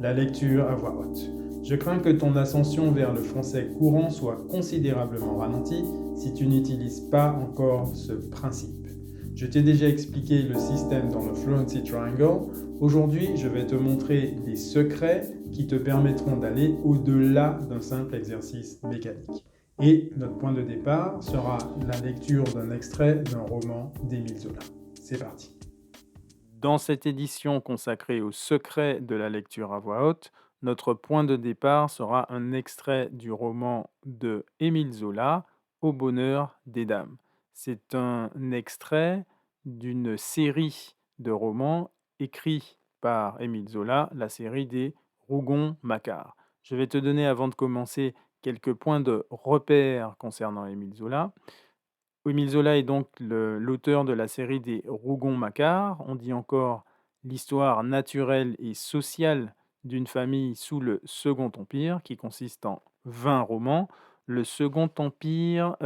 la lecture à voix haute. Je crains que ton ascension vers le français courant soit considérablement ralentie si tu n'utilises pas encore ce principe. Je t'ai déjà expliqué le système dans le Fluency Triangle. Aujourd'hui, je vais te montrer les secrets qui te permettront d'aller au-delà d'un simple exercice mécanique. Et notre point de départ sera la lecture d'un extrait d'un roman d'Émile Zola. C'est parti. Dans cette édition consacrée au secret de la lecture à voix haute, notre point de départ sera un extrait du roman de Émile Zola, Au bonheur des dames. C'est un extrait d'une série de romans écrits par Émile Zola, la série des Rougon-Macquart. Je vais te donner, avant de commencer, quelques points de repère concernant Émile Zola. Émile Zola est donc l'auteur de la série des Rougon-Macquart. On dit encore l'histoire naturelle et sociale d'une famille sous le Second Empire, qui consiste en 20 romans. Le Second Empire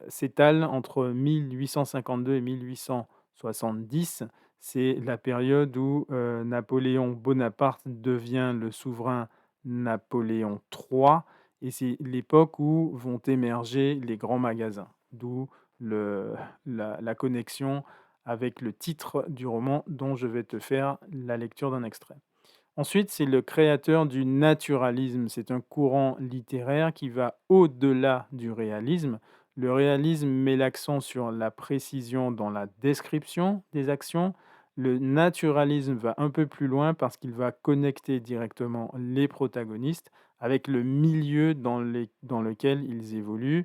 s'étale entre 1852 et 1870. C'est la période où Napoléon Bonaparte devient le souverain Napoléon III, et c'est l'époque où vont émerger les grands magasins, d'où la connexion avec le titre du roman dont je vais te faire la lecture d'un extrait. Ensuite, c'est le créateur du naturalisme. C'est un courant littéraire qui va au-delà du réalisme. Le réalisme met l'accent sur la précision dans la description des actions. Le naturalisme va un peu plus loin parce qu'il va connecter directement les protagonistes avec le milieu dans lequel ils évoluent.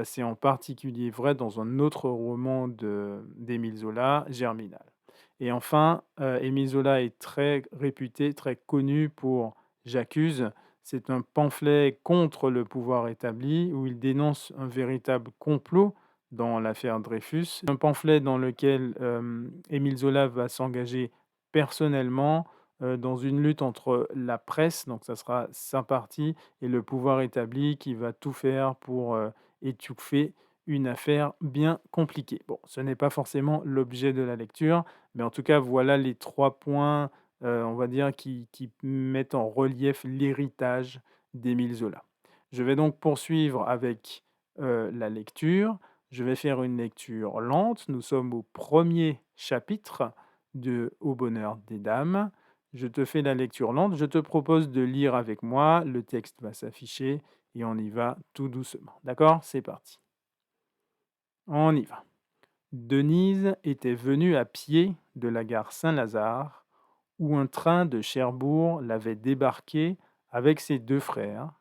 C'est en particulier vrai dans un autre roman d'Émile Zola, Germinal. Et enfin, Émile Zola est très réputé, très connu pour J'accuse. C'est un pamphlet contre le pouvoir établi où il dénonce un véritable complot dans l'affaire Dreyfus. Un pamphlet dans lequel Émile Zola va s'engager personnellement dans une lutte entre la presse, donc ça sera sa partie, et le pouvoir établi qui va tout faire pour étouffer une affaire bien compliquée. Bon, ce n'est pas forcément l'objet de la lecture, mais en tout cas, voilà les 3 points, on va dire, qui mettent en relief l'héritage d'Émile Zola. Je vais donc poursuivre avec la lecture. Je vais faire une lecture lente. Nous sommes au premier chapitre de Au bonheur des dames. Je te fais la lecture lente. Je te propose de lire avec moi. Le texte va s'afficher et on y va tout doucement. D'accord? C'est parti. On y va. Denise était venue à pied de la gare Saint-Lazare, où un train de Cherbourg l'avait débarquée avec ses 2 frères,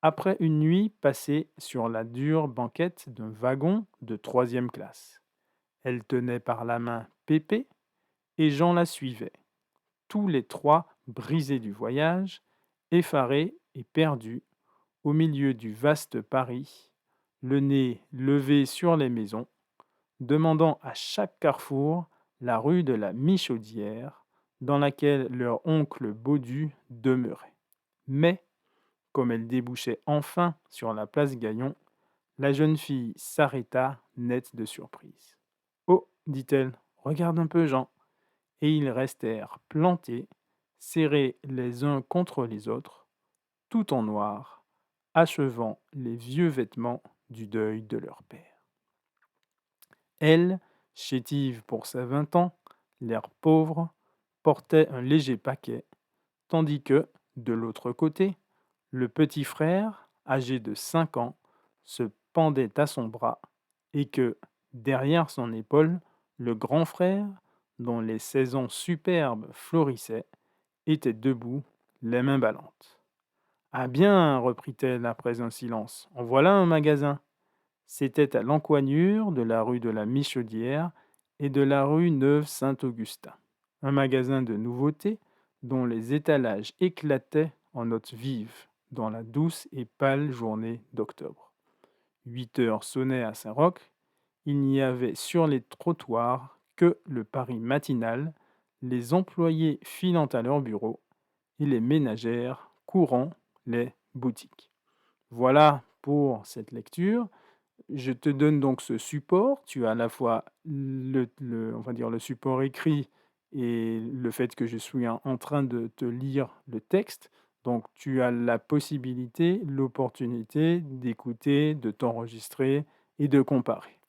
après une nuit passée sur la dure banquette d'un wagon de 3e classe. Elle tenait par la main Pépé, et Jean la suivait, tous les 3 brisés du voyage, effarés et perdus, au milieu du vaste Paris, le nez levé sur les maisons, demandant à chaque carrefour la rue de la Michaudière, dans laquelle leur oncle Baudu demeurait. Mais, comme elle débouchait enfin sur la place Gaillon, la jeune fille s'arrêta, nette de surprise. Oh, dit-elle, regarde un peu, Jean. Et ils restèrent plantés, serrés les uns contre les autres, tout en noir, achevant les vieux vêtements du deuil de leur père. Elle, chétive pour ses 20 ans, l'air pauvre, portait un léger paquet, tandis que, de l'autre côté, le petit frère, âgé de 5 ans, se pendait à son bras, et que, derrière son épaule, le grand frère, dont les saisons superbes florissaient, était debout, les mains ballantes. Ah bien, reprit-elle après un silence, en voilà un magasin. C'était à l'encoignure de la rue de la Michaudière et de la rue Neuve-Saint-Augustin. Un magasin de nouveautés dont les étalages éclataient en notes vives dans la douce et pâle journée d'octobre. 8 heures sonnaient à Saint-Roch. Il n'y avait sur les trottoirs que le Paris matinal, les employés filant à leur bureau et les ménagères courant les boutiques. Voilà pour cette lecture. Je te donne donc ce support. Tu as à la fois on va dire le support écrit et le fait que je suis en train de te lire le texte. Donc, tu as la possibilité, l'opportunité d'écouter, de t'enregistrer et de comparer.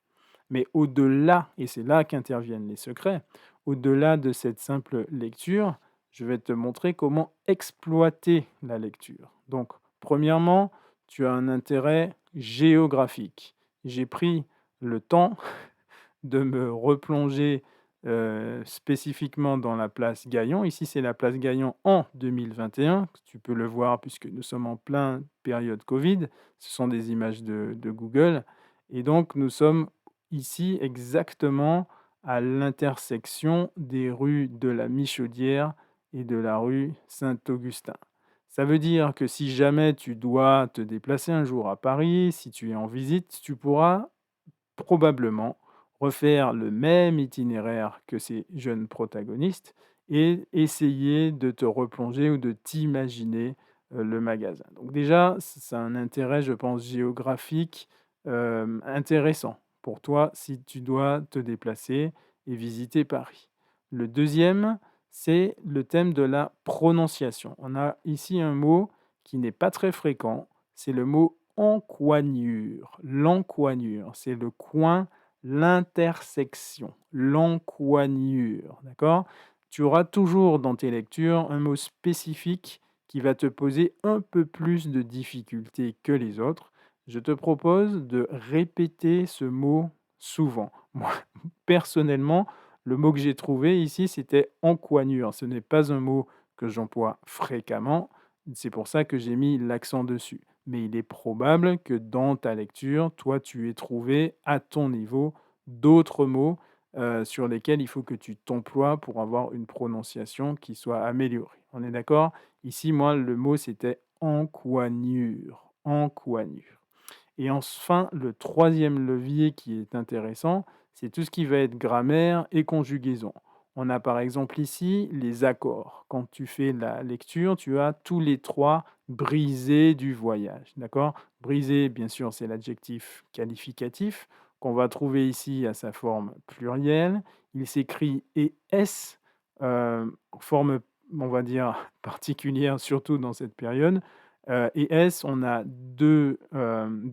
Mais au-delà, et c'est là qu'interviennent les secrets, au-delà de cette simple lecture, je vais te montrer comment exploiter la lecture. Donc, premièrement, tu as un intérêt géographique. J'ai pris le temps de me replonger spécifiquement dans la place Gaillon. Ici, c'est la place Gaillon en 2021. Tu peux le voir puisque nous sommes en plein période Covid. Ce sont des images de Google. Et donc, nous sommes ici exactement à l'intersection des rues de la Michaudière et de la rue Saint-Augustin. Ça veut dire que si jamais tu dois te déplacer un jour à Paris, si tu es en visite, tu pourras probablement refaire le même itinéraire que ces jeunes protagonistes et essayer de te replonger ou de t'imaginer le magasin. Donc déjà, c'est un intérêt, je pense, géographique intéressant pour toi si tu dois te déplacer et visiter Paris. Le deuxième, c'est le thème de la prononciation. On a ici un mot qui n'est pas très fréquent, c'est le mot encoignure. L'encoignure, c'est le coin, l'intersection. L'encoignure, d'accord? Tu auras toujours dans tes lectures un mot spécifique qui va te poser un peu plus de difficultés que les autres. Je te propose de répéter ce mot souvent. Moi, personnellement, le mot que j'ai trouvé ici, c'était encoignure. Ce n'est pas un mot que j'emploie fréquemment. C'est pour ça que j'ai mis l'accent dessus. Mais il est probable que dans ta lecture, toi, tu aies trouvé à ton niveau d'autres mots sur lesquels il faut que tu t'emploies pour avoir une prononciation qui soit améliorée. On est d'accord? Ici, moi, le mot, c'était encoignure. Encoignure. Et enfin, le troisième levier qui est intéressant, c'est tout ce qui va être grammaire et conjugaison. On a par exemple ici les accords. Quand tu fais la lecture, tu as tous les trois brisés du voyage. D'accord? Brisé, bien sûr, c'est l'adjectif qualificatif qu'on va trouver ici à sa forme plurielle. Il s'écrit ES, forme, on va dire, particulière, surtout dans cette période. Et S, on a deux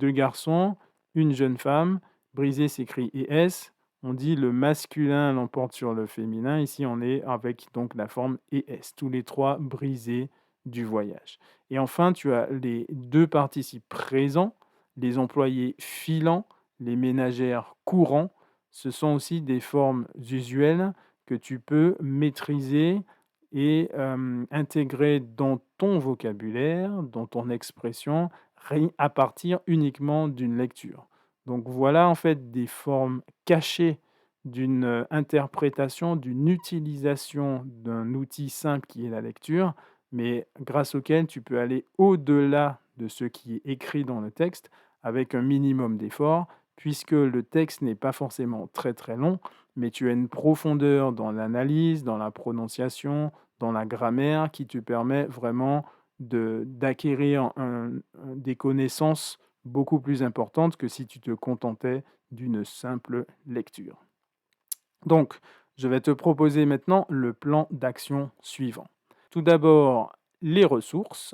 garçons, une jeune femme. Brisé s'écrit ES. On dit le masculin l'emporte sur le féminin. Ici, on est avec donc la forme ES. Tous les trois brisés du voyage. Et enfin, tu as les deux participes présents, les employés filants, les ménagères courants. Ce sont aussi des formes usuelles que tu peux maîtriser et intégrer dans ton vocabulaire, dans ton expression, à partir uniquement d'une lecture. Donc voilà en fait des formes cachées d'une interprétation, d'une utilisation d'un outil simple qui est la lecture, mais grâce auquel tu peux aller au-delà de ce qui est écrit dans le texte avec un minimum d'effort, puisque le texte n'est pas forcément très très long, mais tu as une profondeur dans l'analyse, dans la prononciation, dans la grammaire qui te permet vraiment d'acquérir des connaissances beaucoup plus importantes que si tu te contentais d'une simple lecture. Donc, je vais te proposer maintenant le plan d'action suivant. Tout d'abord, les ressources.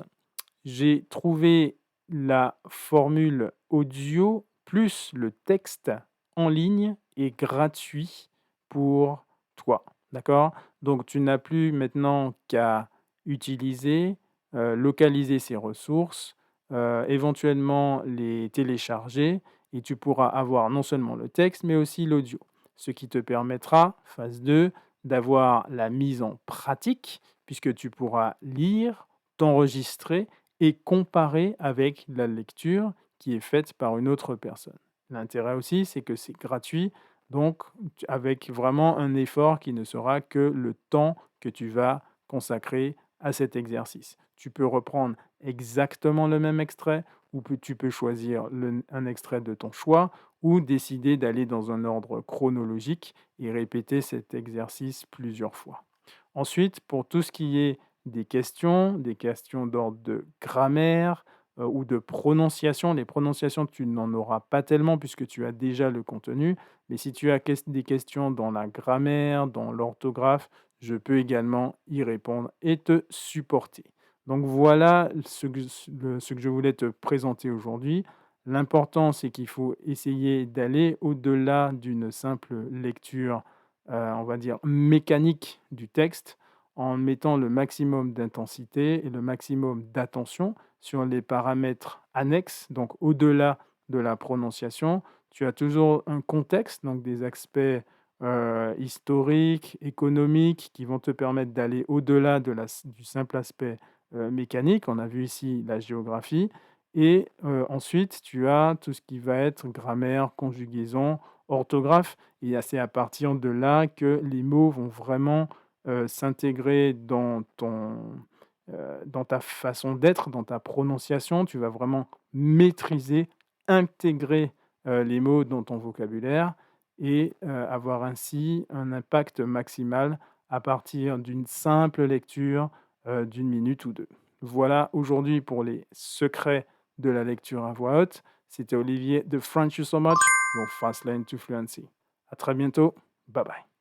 J'ai trouvé la formule audio plus le texte en ligne est gratuit pour toi. D'accord? Donc, tu n'as plus maintenant qu'à utiliser, localiser ces ressources, éventuellement les télécharger et tu pourras avoir non seulement le texte, mais aussi l'audio. Ce qui te permettra, phase 2, d'avoir la mise en pratique, puisque tu pourras lire, t'enregistrer et comparer avec la lecture qui est faite par une autre personne. L'intérêt aussi, c'est que c'est gratuit, donc avec vraiment un effort qui ne sera que le temps que tu vas consacrer à cet exercice. Tu peux reprendre exactement le même extrait ou tu peux choisir un extrait de ton choix ou décider d'aller dans un ordre chronologique et répéter cet exercice plusieurs fois. Ensuite, pour tout ce qui est des questions d'ordre de grammaire ou de prononciation. Les prononciations, tu n'en auras pas tellement puisque tu as déjà le contenu, mais si tu as des questions dans la grammaire, dans l'orthographe, je peux également y répondre et te supporter. Donc voilà ce que je voulais te présenter aujourd'hui. L'important, c'est qu'il faut essayer d'aller au-delà d'une simple lecture, on va dire mécanique du texte, en mettant le maximum d'intensité et le maximum d'attention sur les paramètres annexes. Donc au-delà de la prononciation, tu as toujours un contexte, donc des aspects historiques, économiques, qui vont te permettre d'aller au-delà du simple aspect mécanique. On a vu ici la géographie. Et ensuite, tu as tout ce qui va être grammaire, conjugaison, orthographe. Et c'est à partir de là que les mots vont vraiment s'intégrer dans ta façon d'être, dans ta prononciation. Tu vas vraiment maîtriser, intégrer les mots dans ton vocabulaire et avoir ainsi un impact maximal à partir d'une simple lecture d'une minute ou deux. Voilà aujourd'hui pour les secrets de la lecture à voix haute. C'était Olivier de French You So Much, your fast lane to fluency. À très bientôt. Bye bye.